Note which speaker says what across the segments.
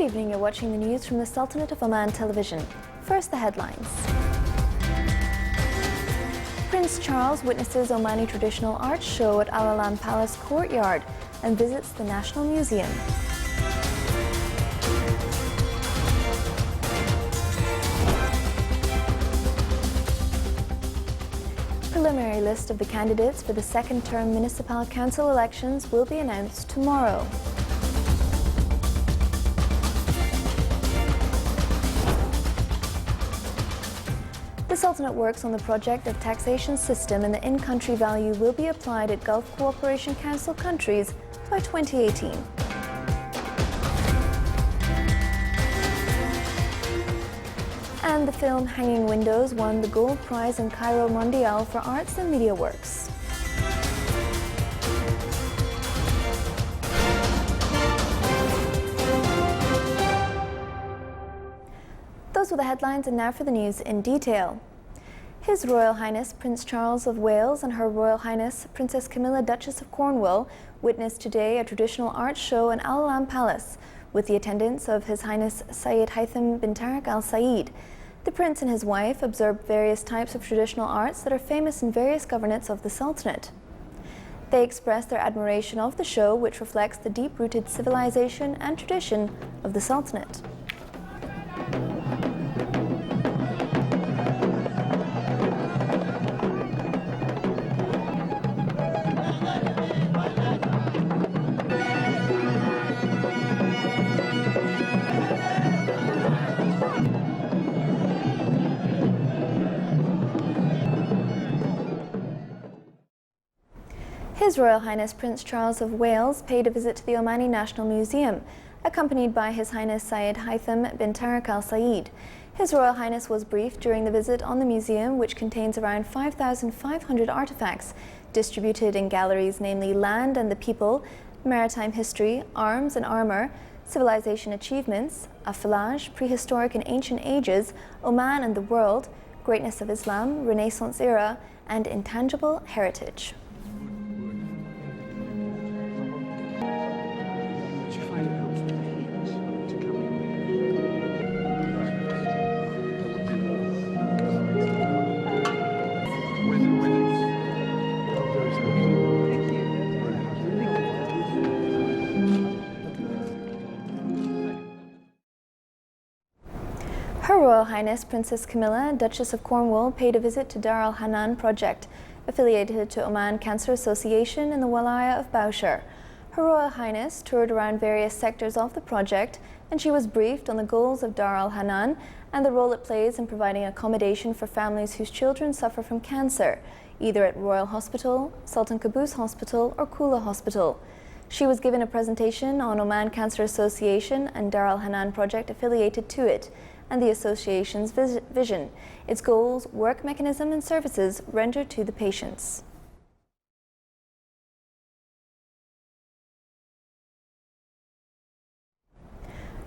Speaker 1: evening, you're watching the news from the Sultanate of Oman television. First, the headlines. Prince Charles witnesses Omani traditional art show at Al Alam Palace courtyard and visits the National Museum. Preliminary list of the candidates for the second-term municipal council elections will be announced tomorrow. The Sultanate works on the project of taxation system, and the in-country value will be applied at Gulf Cooperation Council countries by 2018. And the film Hanging Windows won the Gold Prize in Cairo Mondial for Arts and Media Works. Those were the headlines, and now for the news in detail. His Royal Highness Prince Charles of Wales and Her Royal Highness Princess Camilla Duchess of Cornwall witnessed today a traditional art show in Al Alam Palace with the attendance of His Highness Sayyid Haitham bin Tariq Al Said. The Prince and his wife observed various types of traditional arts that are famous in various governorates of the Sultanate. They expressed their admiration of the show, which reflects the deep-rooted civilization and tradition of the Sultanate. His Royal Highness Prince Charles of Wales paid a visit to the Omani National Museum, accompanied by His Highness Sayyid Haitham bin Tariq Al Said. His Royal Highness was briefed during the visit on the museum, which contains around 5,500 artifacts distributed in galleries, namely Land and the People, Maritime History, Arms and Armour, Civilization Achievements, Affalage, Prehistoric and Ancient Ages, Oman and the World, Greatness of Islam, Renaissance Era, and Intangible Heritage. Her Royal Highness Princess Camilla, Duchess of Cornwall, paid a visit to Dar Al Hanan project, affiliated to Oman Cancer Association in the Walaya of Baushar. Her Royal Highness toured around various sectors of the project, and she was briefed on the goals of Dar Al Hanan and the role it plays in providing accommodation for families whose children suffer from cancer, either at Royal Hospital, Sultan Qaboos Hospital or Kula Hospital. She was given a presentation on Oman Cancer Association and Dar Al Hanan project affiliated to it, and the association's vision, its goals, work mechanism and services rendered to the patients.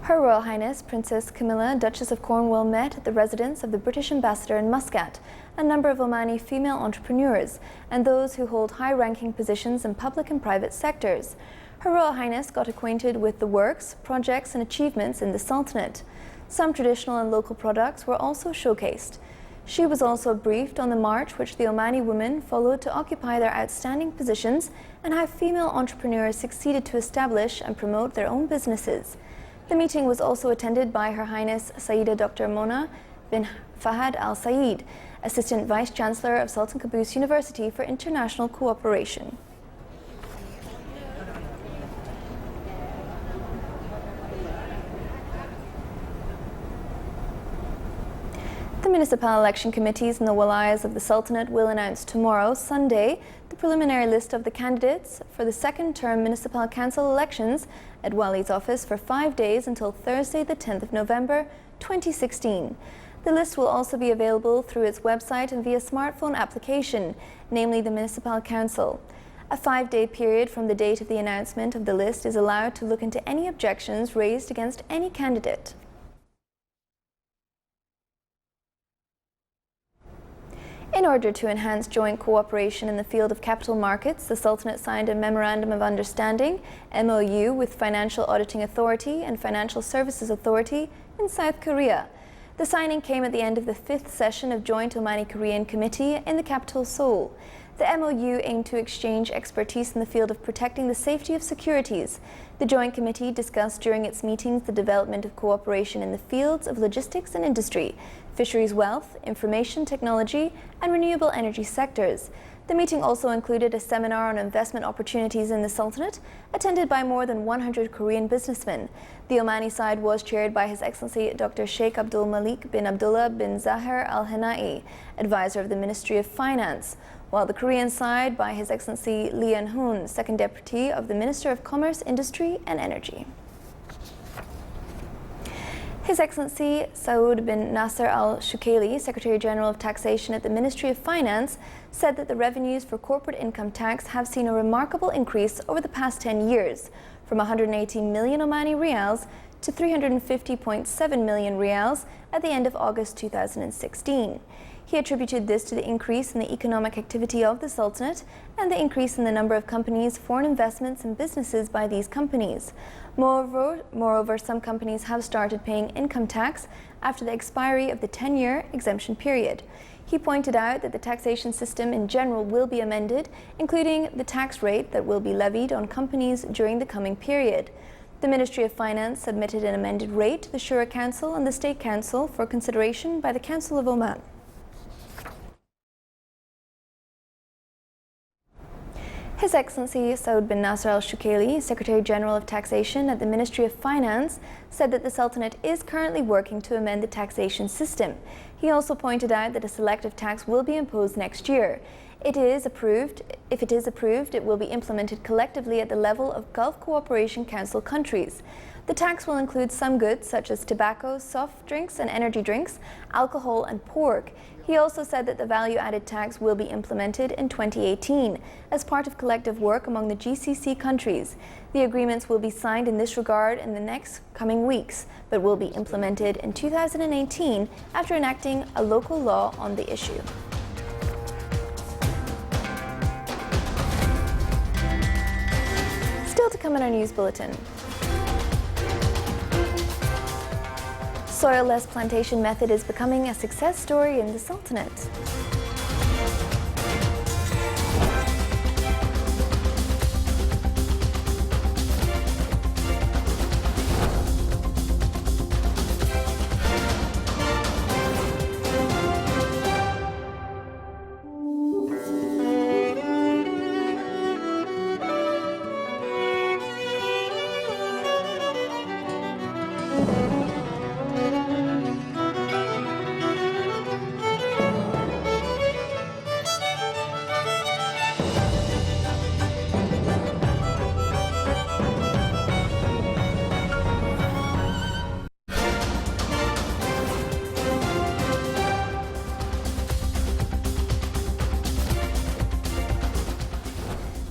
Speaker 1: Her Royal Highness Princess Camilla, Duchess of Cornwall, met at the residence of the British Ambassador in Muscat, a number of Omani female entrepreneurs, and those who hold high-ranking positions in public and private sectors. Her Royal Highness got acquainted with the works, projects and achievements in the Sultanate. Some traditional and local products were also showcased. She was also briefed on the march which the Omani women followed to occupy their outstanding positions and how female entrepreneurs succeeded to establish and promote their own businesses. The meeting was also attended by Her Highness Sayyida Dr. Mona bin Fahad Al Said, Assistant Vice-Chancellor of Sultan Qaboos University for International Cooperation. The municipal election committees in the wilayas of the Sultanate will announce tomorrow, Sunday, the preliminary list of the candidates for the second-term municipal council elections at Wali's office for 5 days until Thursday, the 10th of November, 2016. The list will also be available through its website and via smartphone application, namely the Municipal Council. A 5-day period from the date of the announcement of the list is allowed to look into any objections raised against any candidate. In order to enhance joint cooperation in the field of capital markets, the Sultanate signed a Memorandum of Understanding, MOU, with Financial Auditing Authority and Financial Services Authority in South Korea. The signing came at the end of the 5th session of Joint Omani-Korean Committee in the capital Seoul. The MOU aimed to exchange expertise in the field of protecting the safety of securities. The Joint Committee discussed during its meetings the development of cooperation in the fields of logistics and industry, fisheries wealth, information technology, and renewable energy sectors. The meeting also included a seminar on investment opportunities in the Sultanate, attended by more than 100 Korean businessmen. The Omani side was chaired by His Excellency Dr. Sheikh Abdul Malik bin Abdullah bin Zahir Al Hanai, advisor of the Ministry of Finance, while the Korean side by His Excellency Lee Eun-hoon, Second Deputy of the Minister of Commerce, Industry and Energy. His Excellency Saud bin Nasser Al Shukaili, Secretary General of Taxation at the Ministry of Finance, said that the revenues for corporate income tax have seen a remarkable increase over the past 10 years, from 180 million Omani Rials to 350.7 million Rials at the end of August 2016. He attributed this to the increase in the economic activity of the Sultanate and the increase in the number of companies, foreign investments and businesses by these companies. Moreover, some companies have started paying income tax after the expiry of the 10-year exemption period. He pointed out that the taxation system in general will be amended, including the tax rate that will be levied on companies during the coming period. The Ministry of Finance submitted an amended rate to the Shura Council and the State Council for consideration by the Council of Oman. His Excellency Saud bin Nasser Al Shukaili, Secretary General of Taxation at the Ministry of Finance, said that the Sultanate is currently working to amend the taxation system. He also pointed out that a selective tax will be imposed next year. If it is approved, it will be implemented collectively at the level of Gulf Cooperation Council countries. The tax will include some goods such as tobacco, soft drinks and energy drinks, alcohol and pork. He also said that the value-added tax will be implemented in 2018 as part of collective work among the GCC countries. The agreements will be signed in this regard in the next coming weeks, but will be implemented in 2018 after enacting a local law on the issue. Still to come in our news bulletin. Soil-less plantation method is becoming a success story in the Sultanate.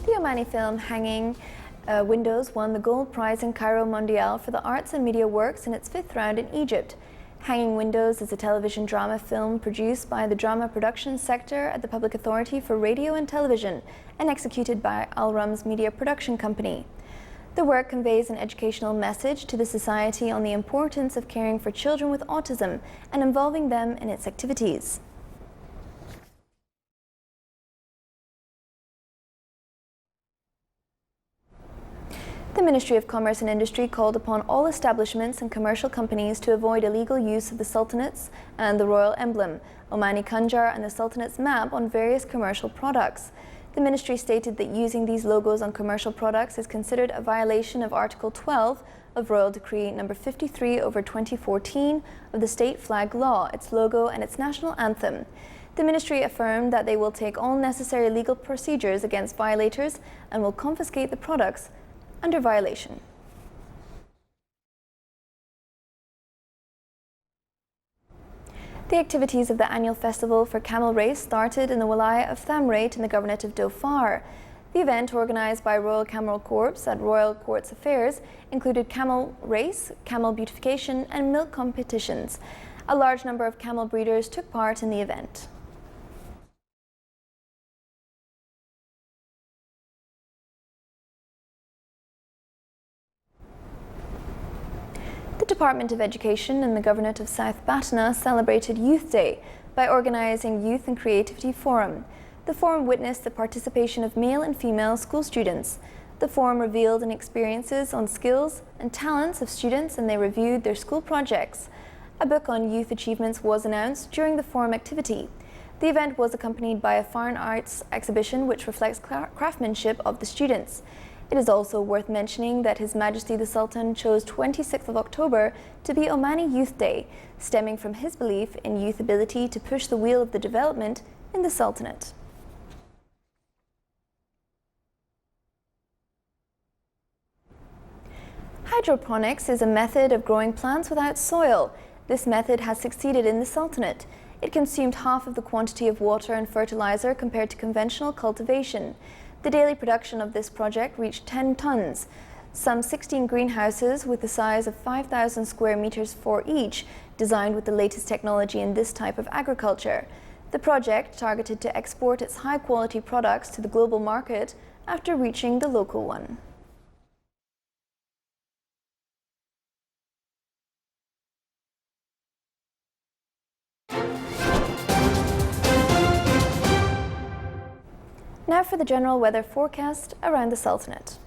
Speaker 1: The Omani film Hanging Windows won the Gold Prize in Cairo Mondial for the Arts and Media Works in its 5th round in Egypt. Hanging Windows is a television drama film produced by the Drama Production Sector at the Public Authority for Radio and Television and executed by Al Rams Media Production Company. The work conveys an educational message to the society on the importance of caring for children with autism and involving them in its activities. The Ministry of Commerce and Industry called upon all establishments and commercial companies to avoid illegal use of the Sultanate's and the royal emblem, Omani Khanjar and the Sultanate's map on various commercial products. The ministry stated that using these logos on commercial products is considered a violation of Article 12 of Royal Decree No. 53/2014 of the State Flag Law, its logo and its national anthem. The ministry affirmed that they will take all necessary legal procedures against violators and will confiscate the products under violation. The activities of the annual festival for camel race started in the Wilayah of Thamrate in the Governorate of Dhofar. The event, organized by Royal Camel Corps at Royal Courts Affairs, included camel race, camel beautification and milk competitions. A large number of camel breeders took part in the event. Department of Education and the Government of South Batna celebrated Youth Day by organising Youth and Creativity Forum. The forum witnessed the participation of male and female school students. The forum revealed an experiences on skills and talents of students, and they reviewed their school projects. A book on youth achievements was announced during the forum activity. The event was accompanied by a fine arts exhibition which reflects craftsmanship of the students. It is also worth mentioning that His Majesty the Sultan chose 26th of October to be Omani Youth Day, stemming from his belief in youth ability to push the wheel of the development in the Sultanate. Hydroponics is a method of growing plants without soil. This method has succeeded in the Sultanate. It consumed half of the quantity of water and fertilizer compared to conventional cultivation. The daily production of this project reached 10 tons. Some 16 greenhouses with the size of 5,000 square meters for each, designed with the latest technology in this type of agriculture. The project targeted to export its high-quality products to the global market after reaching the local one. Now for the general weather forecast around the Sultanate.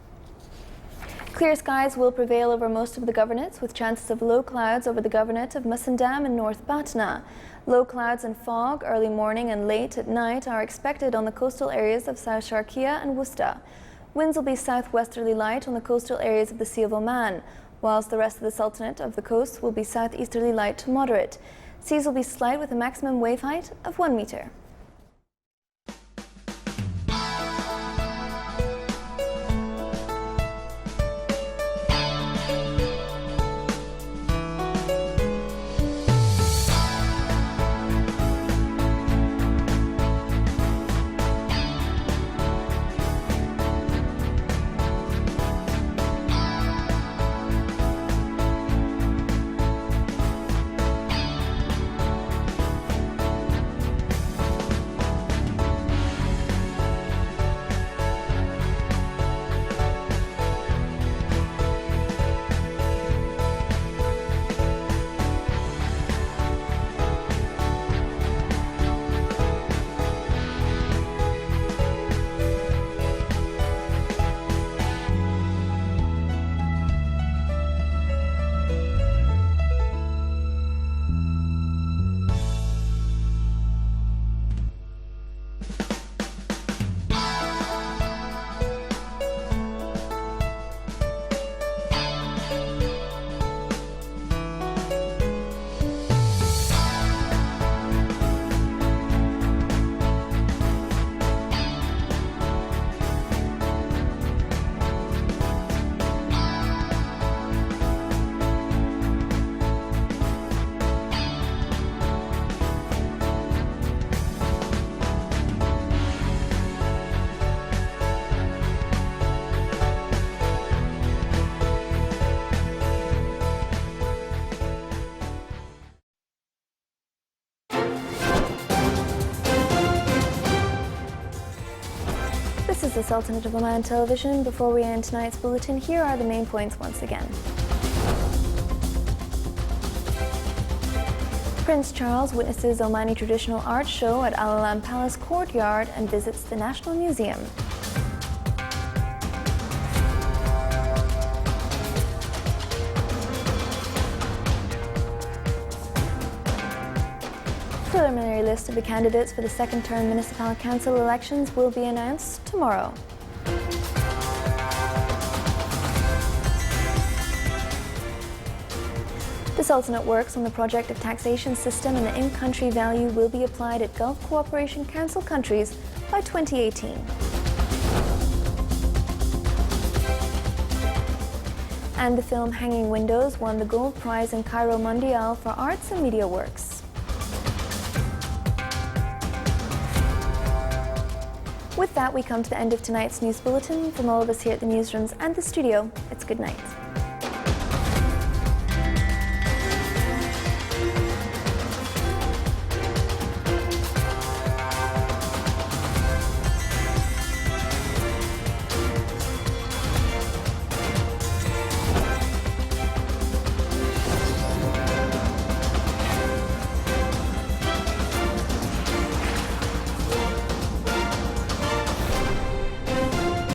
Speaker 1: Clear skies will prevail over most of the governorates, with chances of low clouds over the governorate of Musandam and North Batna. Low clouds and fog early morning and late at night are expected on the coastal areas of South Sharqiya and Wusta. Winds will be southwesterly light on the coastal areas of the Sea of Oman, whilst the rest of the Sultanate of the coast will be southeasterly light to moderate. Seas will be slight with a maximum wave height of 1 meter. This is the Sultanate of Oman television. Before we end tonight's bulletin, here are the main points once again. Prince Charles witnesses Omani traditional art show at Al Alam Palace courtyard and visits the National Museum. Preliminary list of the candidates for the second-term municipal council elections will be announced tomorrow. The Sultanate works on the project of taxation system, and the in-country value will be applied at Gulf Cooperation Council countries by 2018. And the film Hanging Windows won the Gold Prize in Cairo Mondial for Arts and Media Works. With that, we come to the end of tonight's news bulletin. From all of us here at the newsrooms and the studio, it's good night.